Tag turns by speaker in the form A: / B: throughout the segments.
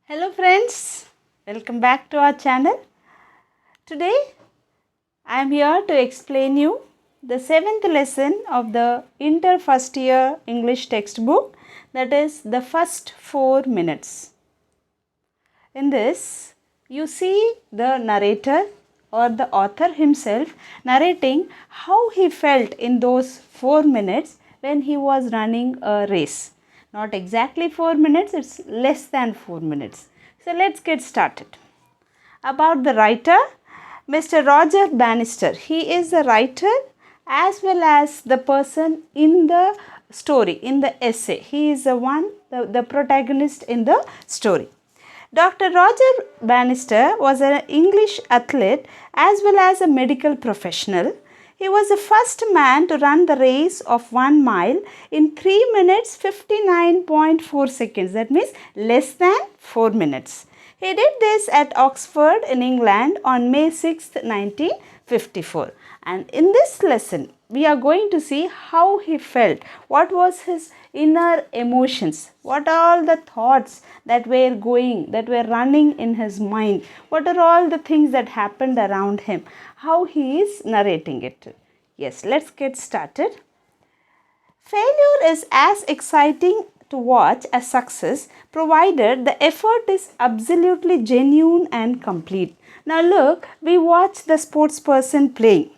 A: Hello friends, welcome back to our channel. Today I am here to explain you the 7th lesson of the Inter First Year English textbook, that is the first 4 minutes. In this you see the narrator or the author himself narrating how he felt in those 4 minutes when he was running a race. Not exactly 4 minutes, it's less than 4 minutes. So let's get started. About the writer, Mr. Roger Bannister. He is the writer as well as the person in the story, in the essay. He is the protagonist in the story. Dr. Roger Bannister was an English athlete as well as a medical professional. He was the first man to run the race of 1 mile in 3 minutes 59.4 seconds. That means less than 4 minutes. He did this at Oxford in England on May 6, 1954. And in this lesson, we are going to see how he felt, what was his inner emotions, what are all the thoughts that were running in his mind, what are all the things that happened around him, how he is narrating it. Yes, let's get started. Failure is as exciting to watch as success, provided the effort is absolutely genuine and complete. Now look, we watch the sports person playing.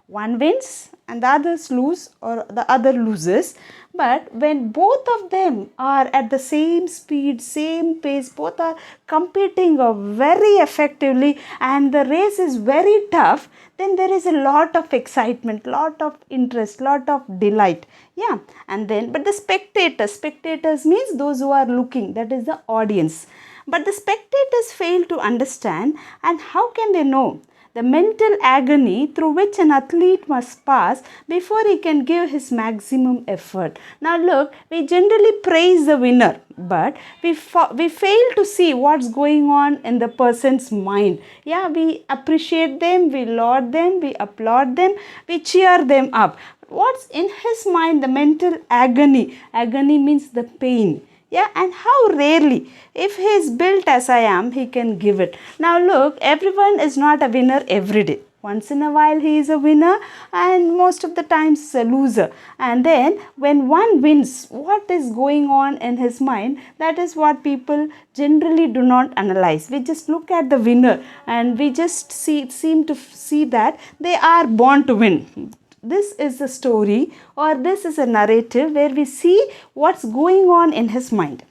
A: One wins and the others lose, or the other loses. But when both of them are at the same speed, same pace, both are competing very effectively and the race is very tough, then there is a lot of excitement, lot of interest, lot of delight. Yeah, and then, but the spectators means those who are looking, that is the audience. But the spectators fail to understand, and how can they know the mental agony through which an athlete must pass before he can give his maximum effort. Now look, we generally praise the winner, but we fail to see what's going on in the person's mind. Yeah, we appreciate them, we laud them, we applaud them, we cheer them up. What's in his mind? The mental agony. Agony means the pain. Yeah, and how rarely, if he is built as I am, he can give it. Now look, everyone is not a winner every day. Once in a while he is a winner and most of the times a loser. And then when one wins, what is going on in his mind? That is what people generally do not analyze. We just look at the winner and we just seem to see that they are born to win. This is a story or this is a narrative where we see what's going on in his mind.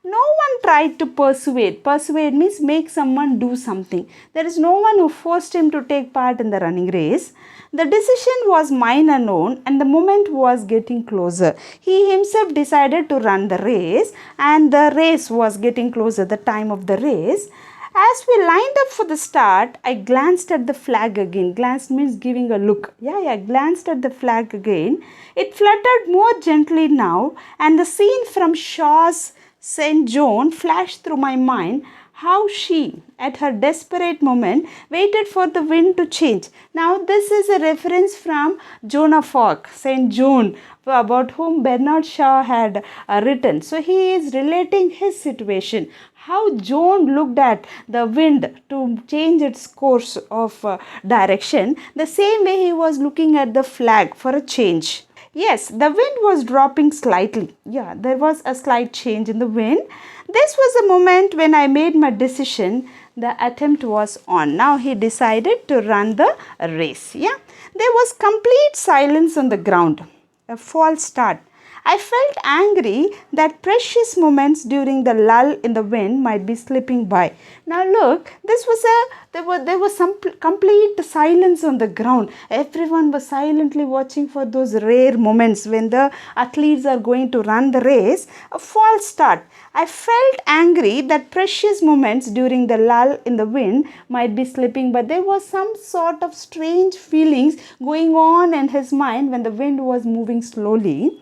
A: No one tried to persuade. Persuade means make someone do something. There is no one who forced him to take part in the running race. The decision was mine alone and the moment was getting closer. He himself decided to run the race and the race was getting closer, the time of the race. As we lined up for the start, I glanced at the flag again. Glanced means giving a look. I glanced at the flag again. It fluttered more gently now, and the scene from Shaw's St. John flashed through my mind. How she, at her desperate moment, waited for the wind to change. Now, this is a reference from Joan of Arc, St. John, about whom Bernard Shaw had written. So, he is relating his situation. How Joan looked at the wind to change its course of direction, the same way he was looking at the flag for a change. Yes, the wind was dropping slightly. Yeah, there was a slight change in the wind. This was the moment when I made my decision. The attempt was on. Now he decided to run the race. Yeah, there was complete silence on the ground. A false start. I felt angry that precious moments during the lull in the wind might be slipping by. Now look, there was some complete silence on the ground. Everyone was silently watching for those rare moments when the athletes are going to run the race. A false start. I felt angry that precious moments during the lull in the wind might be slipping, but there was some sort of strange feelings going on in his mind when the wind was moving slowly.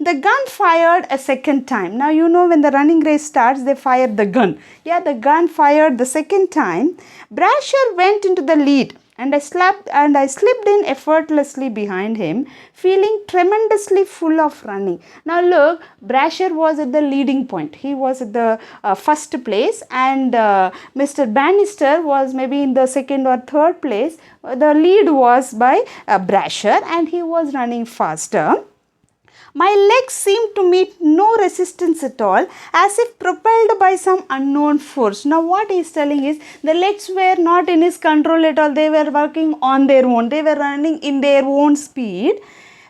A: The gun fired a second time. Now you know when the running race starts, they fire the gun. Yeah, the gun fired the second time. Brasher went into the lead. and I slipped in effortlessly behind him, feeling tremendously full of running. Now look, Brasher was at the leading point. He was at the first place, and Mr. Bannister was maybe in the second or third place. The lead was by Brasher, and he was running faster. My legs seemed to meet no resistance at all, as if propelled by some unknown force. Now, what he is telling is the legs were not in his control at all. They were working on their own. They were running in their own speed.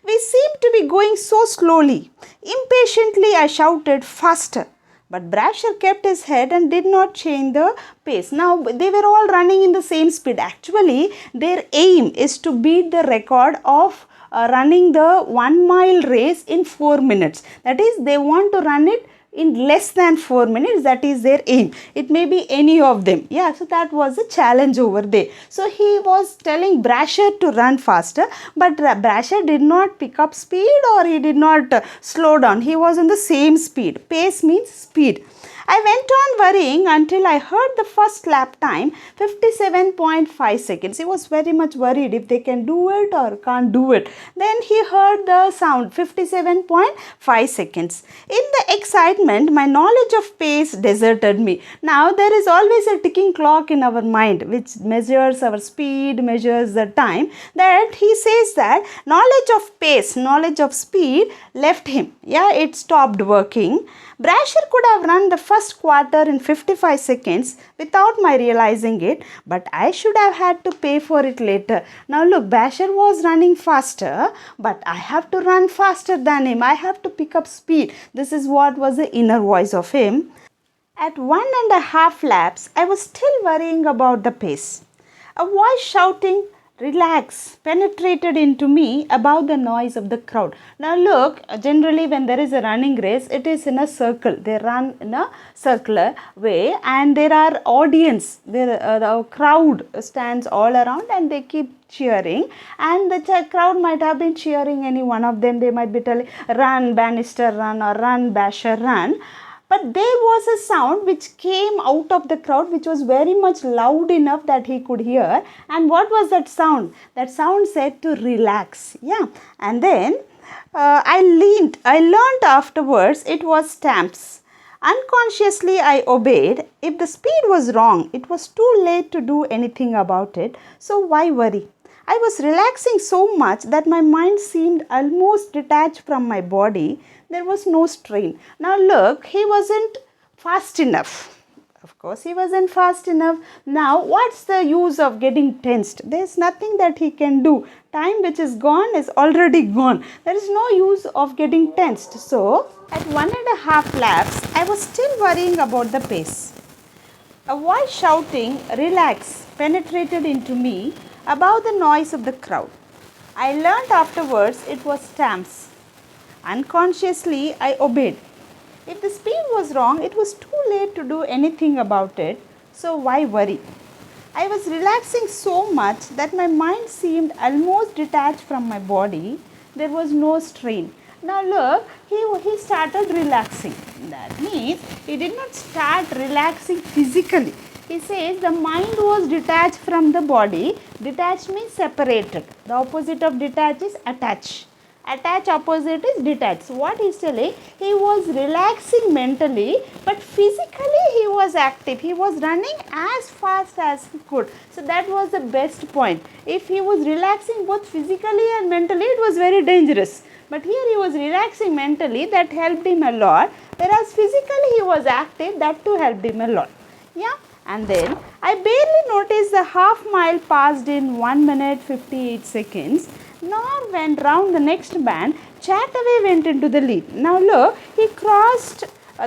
A: We seemed to be going so slowly. Impatiently, I shouted, "Faster!" But Brasher kept his head and did not change the pace. Now, they were all running in the same speed. Actually, their aim is to beat the record of running the 1 mile race in 4 minutes. That is, they want to run it in less than 4 minutes. That is their aim. It may be any of them. Yeah, so that was a challenge over there. So he was telling Brasher to run faster, but Brasher did not pick up speed, or he did not slow down. He was on the same speed. Pace means speed. I went on worrying until I heard the first lap time, 57.5 seconds. He was very much worried if they can do it or can't do it. Then he heard the sound, 57.5 seconds. In the excitement, my knowledge of pace deserted me. Now, there is always a ticking clock in our mind which measures our speed, measures the time. That he says that knowledge of pace, knowledge of speed left him. Yeah, it stopped working. Brasher could have run the first quarter in 55 seconds without my realizing it, but I should have had to pay for it later. Now look, Brasher was running faster, but I have to run faster than him. I have to pick up speed. This is what was the inner voice of him. At 1.5 laps, I was still worrying about the pace. A voice shouting, "Relax," penetrated into me above the noise of the crowd. Now look, generally when there is a running race, it is in a circle. They run in a circular way, and there are audience. The crowd stands all around and they keep cheering, and the crowd might have been cheering any one of them. They might be telling, "Run Bannister, run," or "Run Brasher, run." But there was a sound which came out of the crowd, which was very much loud enough that he could hear. And what was that sound? That sound said to relax. Yeah. And then I learned afterwards it was stamps. Unconsciously, I obeyed. If the speed was wrong, it was too late to do anything about it. So why worry? I was relaxing so much that my mind seemed almost detached from my body. There was no strain. Now look, he wasn't fast enough. Of course, he wasn't fast enough. Now, what's the use of getting tensed? There's nothing that he can do. Time which is gone is already gone. There is no use of getting tensed. So, at 1.5 laps, I was still worrying about the pace. A voice shouting, "Relax," penetrated into me above the noise of the crowd. I learnt afterwards it was stamps. Unconsciously, I obeyed. If the speed was wrong, it was too late to do anything about it, so why worry? I was relaxing so much that my mind seemed almost detached from my body. There was no strain. Now look, he started relaxing. That means he did not start relaxing physically. He says the mind was detached from the body. Detached means separated. The opposite of detached is attach. Attach opposite is detached. So what he is telling, he was relaxing mentally, but physically he was active. He was running as fast as he could. So that was the best point. If he was relaxing both physically and mentally, it was very dangerous. But here he was relaxing mentally, that helped him a lot. Whereas physically he was active, that too helped him a lot. Yeah. And then I barely noticed the half mile passed in 1 minute 58 seconds. Nor when round the next bend, Chataway went into the lead. Now look, he crossed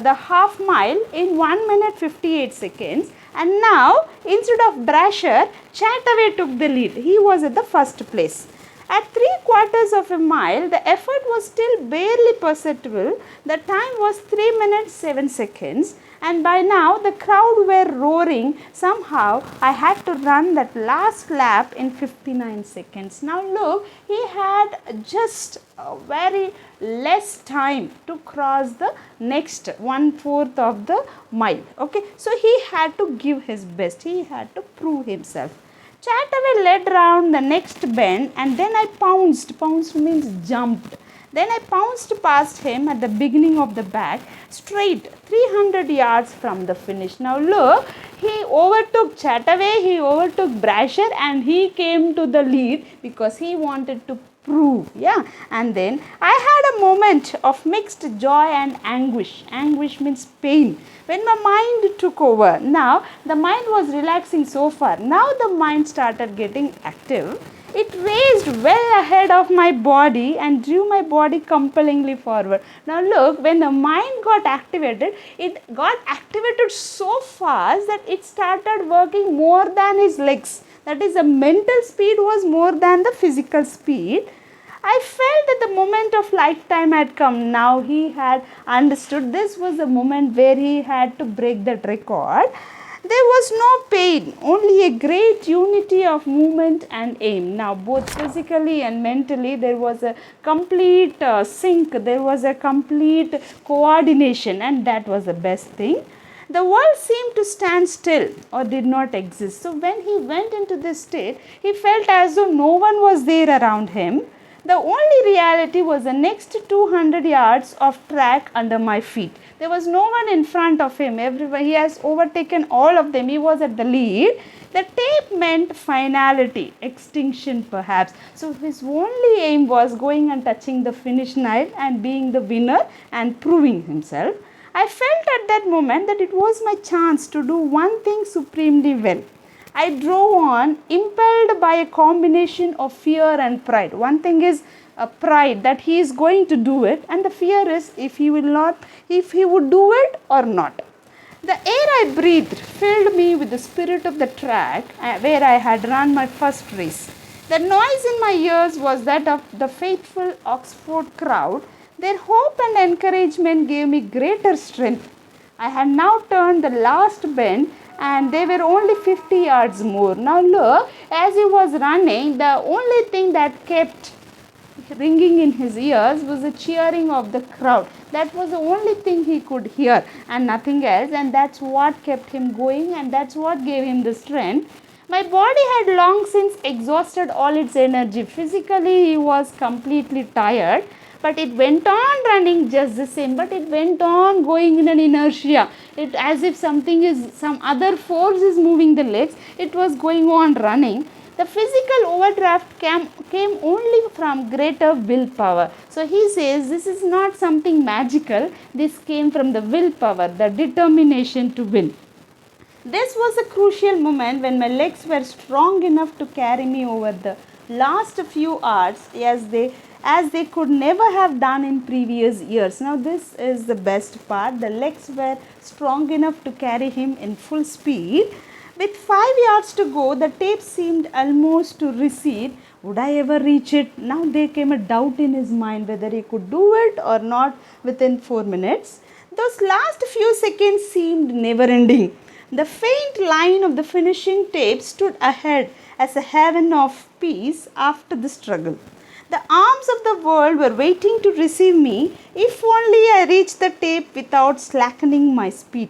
A: the half mile in 1 minute 58 seconds, and now instead of Brasher, Chataway took the lead. He was at the first place. At 3/4 of a mile, the effort was still barely perceptible. The time was 3 minutes 7 seconds. And by now the crowd were roaring. Somehow I had to run that last lap in 59 seconds. Now look, he had just very less time to cross the next 1/4 of the mile. Okay, so he had to give his best. He had to prove himself. Chataway led round the next bend and then I pounced. Pounced means jumped. Then I pounced past him at the beginning of the back, straight 300 yards from the finish. Now look, he overtook Chataway, he overtook Brasher, and he came to the lead because he wanted to prove. Yeah, and then I had a moment of mixed joy and anguish. Anguish means pain. When my mind took over, now the mind was relaxing so far. Now the mind started getting active. It raced well ahead of my body and drew my body compellingly forward. Now look, when the mind got activated, it got activated so fast that it started working more than his legs. That is, the mental speed was more than the physical speed. I felt that the moment of lifetime had come. Now he had understood this was the moment where he had to break that record. There was no pain, only a great unity of movement and aim. Now, both physically and mentally, there was a complete sync, there was a complete coordination, and that was the best thing. The world seemed to stand still or did not exist. So, when he went into this state, he felt as though no one was there around him. The only reality was the next 200 yards of track under my feet. There was no one in front of him. Everyone, he has overtaken all of them. He was at the lead. The tape meant finality, extinction perhaps. So his only aim was going and touching the finish line and being the winner and proving himself. I felt at that moment that it was my chance to do one thing supremely well. I drove on, impelled by a combination of fear and pride. One thing is pride that he is going to do it, and the fear is if he would do it or not. The air I breathed filled me with the spirit of the track where I had run my first race. The noise in my ears was that of the faithful Oxford crowd. Their hope and encouragement gave me greater strength. I had now turned the last bend and they were only 50 yards more. Now look, as he was running, the only thing that kept ringing in his ears was the cheering of the crowd. That was the only thing he could hear and nothing else, and that's what kept him going and that's what gave him the strength. My body had long since exhausted all its energy. Physically, he was completely tired. But it went on running just the same, but it went on going in an inertia. It as if some other force is moving the legs. It was going on running. The physical overdraft came only from greater willpower. So he says this is not something magical. This came from the willpower, the determination to win. This was a crucial moment when my legs were strong enough to carry me over the last few hours as they could never have done in previous years. Now this is the best part. The legs were strong enough to carry him in full speed. With 5 yards to go, the tape seemed almost to recede. Would I ever reach it? Now there came a doubt in his mind whether he could do it or not within 4 minutes. Those last few seconds seemed never ending. The faint line of the finishing tape stood ahead as a haven of peace after the struggle. The arms of the world were waiting to receive me if only I reached the tape without slackening my speed.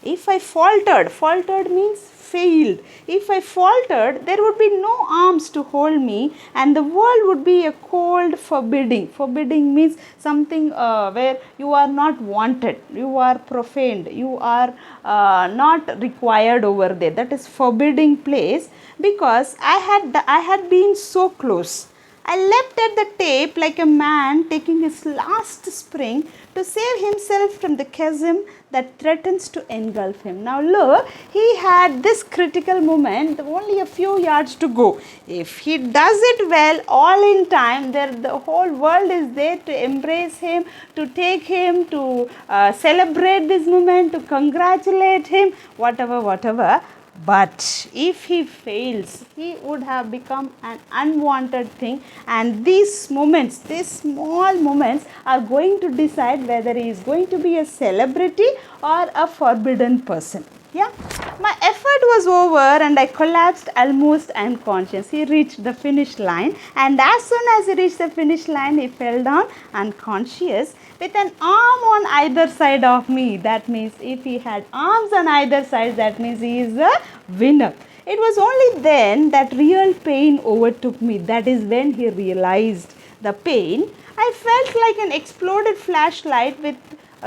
A: If I faltered means failed. If I faltered, there would be no arms to hold me and the world would be a cold forbidding. Forbidding means something where you are not wanted, you are profaned, you are not required over there. That is forbidding place because I had been so close. I leapt at the tape like a man taking his last spring to save himself from the chasm that threatens to engulf him. Now look, he had this critical moment, only a few yards to go. If he does it well, all in time, the whole world is there to embrace him, to take him, to celebrate this moment, to congratulate him, whatever. But if he fails, he would have become an unwanted thing, and these moments, these small moments are going to decide whether he is going to be a celebrity or a forbidden person. Yeah, my effort was over and I collapsed almost unconscious. He reached the finish line, and as soon as he reached the finish line, he fell down unconscious with an arm on either side of me. That means if he had arms on either side, that means he is a winner. It was only then that real pain overtook me. That is when he realized the pain. I felt like an exploded flashlight with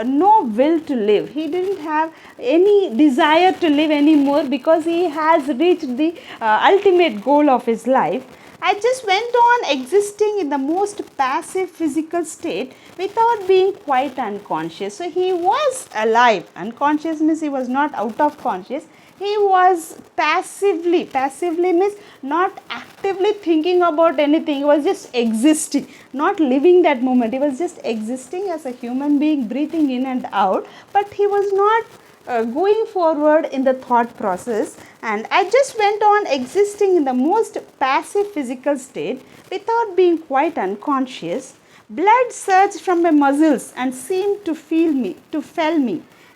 A: no will to live. He didn't have any desire to live anymore because he has reached the ultimate goal of his life. I just went on existing in the most passive physical state without being quite unconscious. So he was alive. Unconscious means he was not out of conscious. He was passively means not actively thinking about anything. He was just existing, not living that moment. He was just existing as a human being, breathing in and out, but he was not going forward in the thought process. And I just went on existing in the most passive physical state without being quite unconscious. Blood surged from my muscles and seemed to feel me.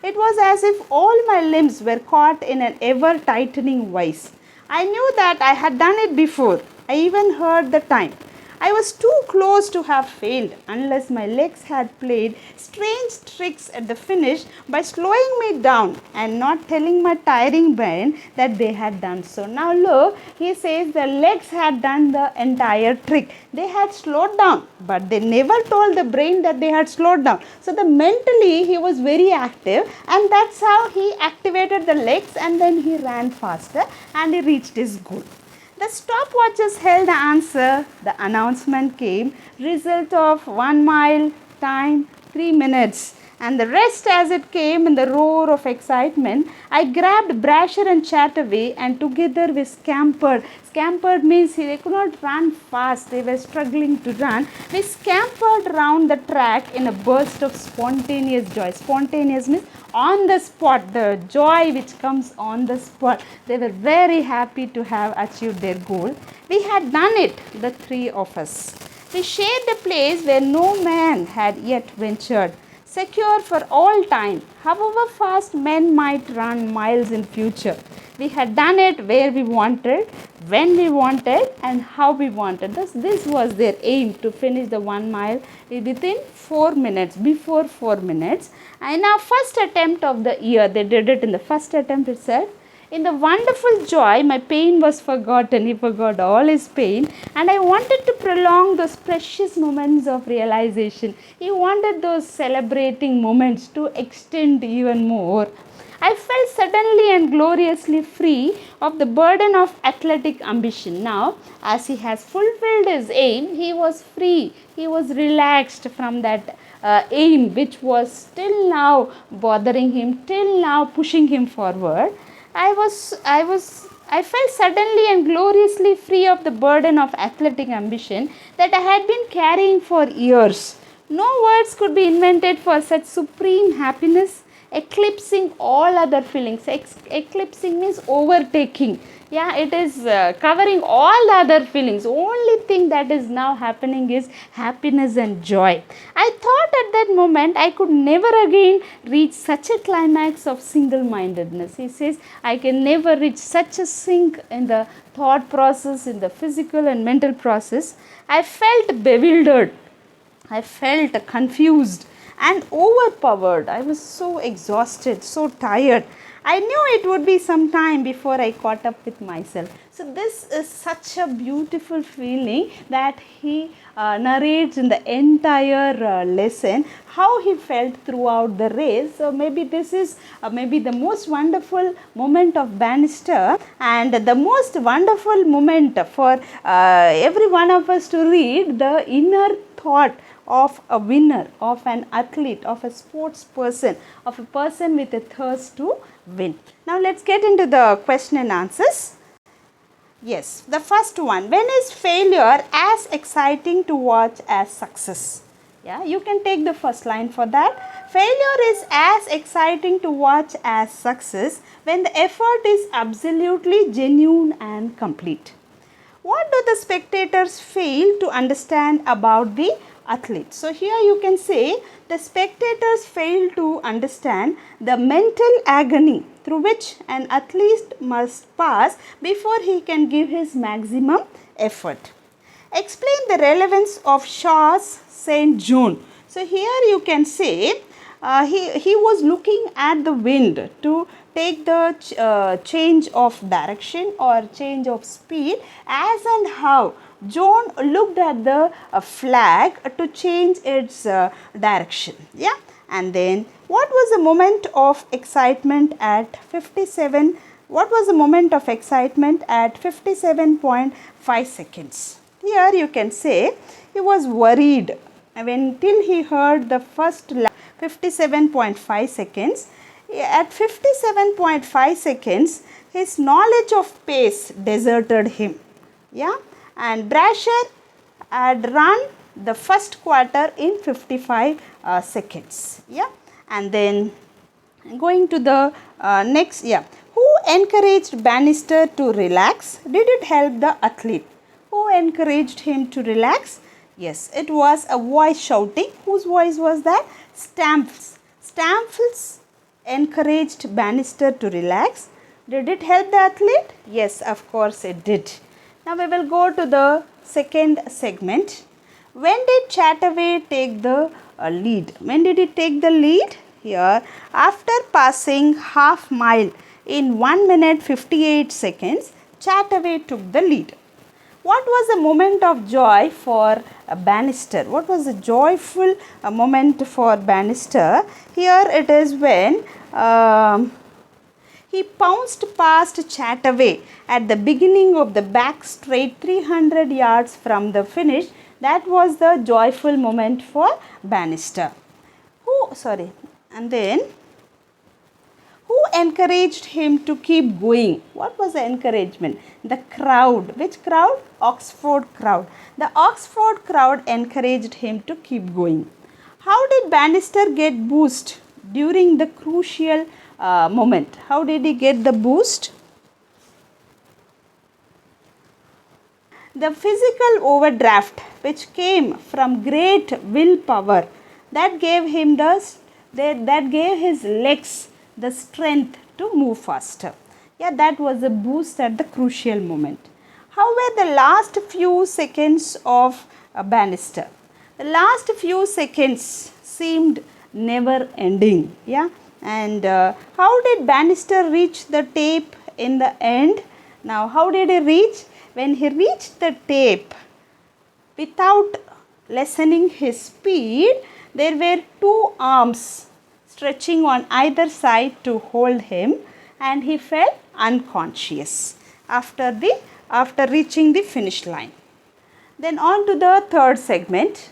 A: It was as if all my limbs were caught in an ever tightening vice. I knew that I had done it before. I even heard the time. I was too close to have failed unless my legs had played strange tricks at the finish by slowing me down and not telling my tiring brain that they had done so. Now look, he says the legs had done the entire trick. They had slowed down, but they never told the brain that they had slowed down. So the mentally he was very active, and that's how he activated the legs, and then he ran faster and he reached his goal. The stopwatches held the answer. The announcement came. Result of 1 mile, time 3 minutes. And the rest as it came in the roar of excitement. I grabbed Brasher and Chataway and together we scampered. Scampered means they could not run fast. They were struggling to run. We scampered round the track in a burst of spontaneous joy. Spontaneous means on the spot, the joy which comes on the spot. They were very happy to have achieved their goal. We had done it, the three of us. We shared a place where no man had yet ventured, secure for all time, however fast men might run miles in future. We had done it where we wanted, when we wanted, and how we wanted. This was their aim, to finish the 1 mile within 4 minutes, before 4 minutes. In our first attempt of the year, they did it in the first attempt itself. In the wonderful joy, my pain was forgotten. He forgot all his pain, and I wanted to prolong those precious moments of realization. He wanted those celebrating moments to extend even more. I felt suddenly and gloriously free of the burden of athletic ambition. Now, as he has fulfilled his aim, he was free. He was relaxed from that aim which was still now bothering him, till now pushing him forward. I felt suddenly and gloriously free of the burden of athletic ambition that I had been carrying for years. No words could be invented for such supreme happiness, eclipsing all other feelings. Eclipsing means overtaking. Yeah, it is covering all the other feelings. Only thing that is now happening is happiness and joy. I thought at that moment I could never again reach such a climax of single-mindedness. He says, I can never reach such a sink in the thought process, in the physical and mental process. I felt bewildered. I felt confused and overpowered. I was so exhausted, so tired. I knew it would be some time before I caught up with myself. So this is such a beautiful feeling that he narrates in the entire lesson, how he felt throughout the race. So maybe this is maybe the most wonderful moment of Bannister, and the most wonderful moment for every one of us to read, the inner thought of a winner, of an athlete, of a sports person, of a person with a thirst to win. Now let's get into the question and answers. Yes, the first one. When is failure as exciting to watch as success? Yeah, you can take the first line for that. Failure is as exciting to watch as success when the effort is absolutely genuine and complete. What do the spectators fail to understand about the athlete? So here you can say the spectators fail to understand the mental agony through which an athlete must pass before he can give his maximum effort. Explain the relevance of Shaw's St. John. So here you can say he was looking at the wind to take the change of direction or change of speed as and how John looked at the flag to change its direction. Yeah, and then what was the moment of excitement at 57? What was the moment of excitement at 57.5 seconds? Here you can say he was worried when till he heard the first 57.5 seconds. At 57.5 seconds, his knowledge of pace deserted him. Yeah, and Brasher had run the first quarter in 55 seconds. Yeah, and then going to the next, yeah, who encouraged Bannister to relax? Did it help the athlete? Who encouraged him to relax? Yes, it was a voice shouting. Whose voice was that? Stamford's. Stamford's encouraged Bannister to relax. Did it help the athlete? Yes, of course it did. Now we will go to the second segment. When did Chataway take the lead? When did he take the lead? Here, after passing half mile in 1 minute 58 seconds, Chataway took the lead. What was the moment of joy for Bannister? What was the joyful moment for Bannister? Here it is when he pounced past Chataway at the beginning of the back straight 300 yards from the finish. That was the joyful moment for Bannister. And then who encouraged him to keep going? What was the encouragement? The crowd. Which crowd? Oxford crowd. The Oxford crowd encouraged him to keep going. How did Bannister get boost during the crucial moment? How did he get the boost? The physical overdraft which came from great willpower that gave him that gave his legs the strength to move faster. Yeah, that was a boost at the crucial moment. How were the last few seconds of Bannister? The last few seconds seemed never ending. Yeah, and how did Bannister reach the tape in the end? Now, how did he reach? When he reached the tape, without lessening his speed, there were two arms stretching on either side to hold him, and he fell unconscious after reaching the finish line. Then on to the third segment.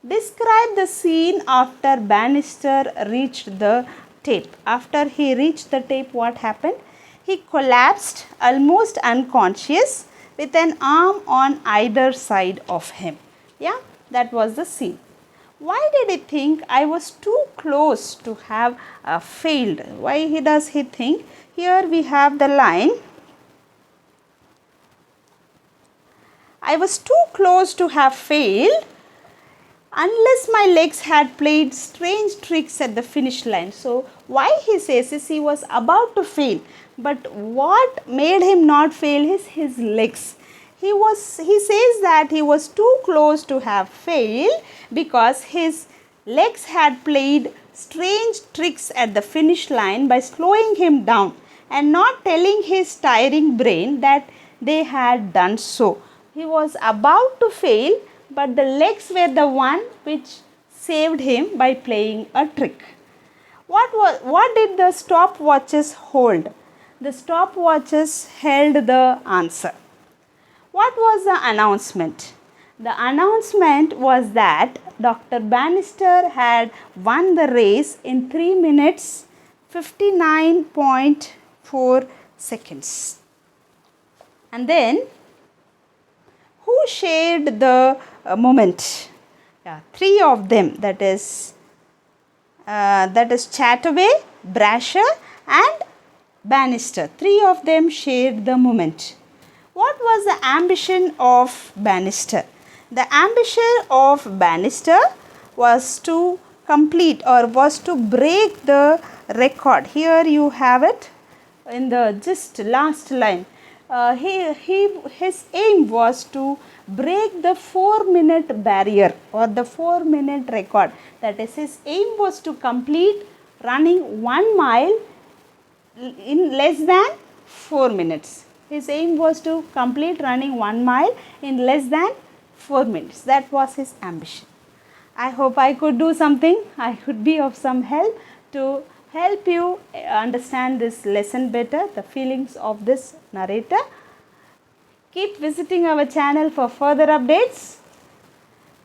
A: Describe the scene after Bannister reached the tape. After he reached the tape, what happened? He collapsed almost unconscious with an arm on either side of him. Yeah, that was the scene. Why did he think I was too close to have failed? Why does he think? Here we have the line. I was too close to have failed unless my legs had played strange tricks at the finish line. So why he says is he was about to fail, but what made him not fail is his legs. He says that he was too close to have failed because his legs had played strange tricks at the finish line by slowing him down and not telling his tiring brain that they had done so. He was about to fail, but the legs were the one which saved him by playing a trick. What did the stopwatches hold? The stopwatches held the answer. What was the announcement? The announcement was that Dr. Bannister had won the race in 3 minutes 59.4 seconds. And then, who shared the moment? Yeah, three of them, that is Chataway, Brasher and Bannister. Three of them shared the moment. What was the ambition of Bannister? The ambition of Bannister was to complete or was to break the record. Here you have it in the just last line. His aim was to break the 4-minute barrier or the 4-minute record. That is, his aim was to complete running 1 mile in less than 4 minutes. His aim was to complete running 1 mile in less than 4 minutes. That was his ambition. I hope I could do something. I could be of some help to help you understand this lesson better, the feelings of this narrator. Keep visiting our channel for further updates.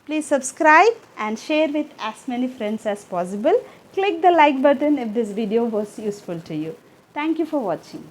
A: Please subscribe and share with as many friends as possible. Click the like button if this video was useful to you. Thank you for watching.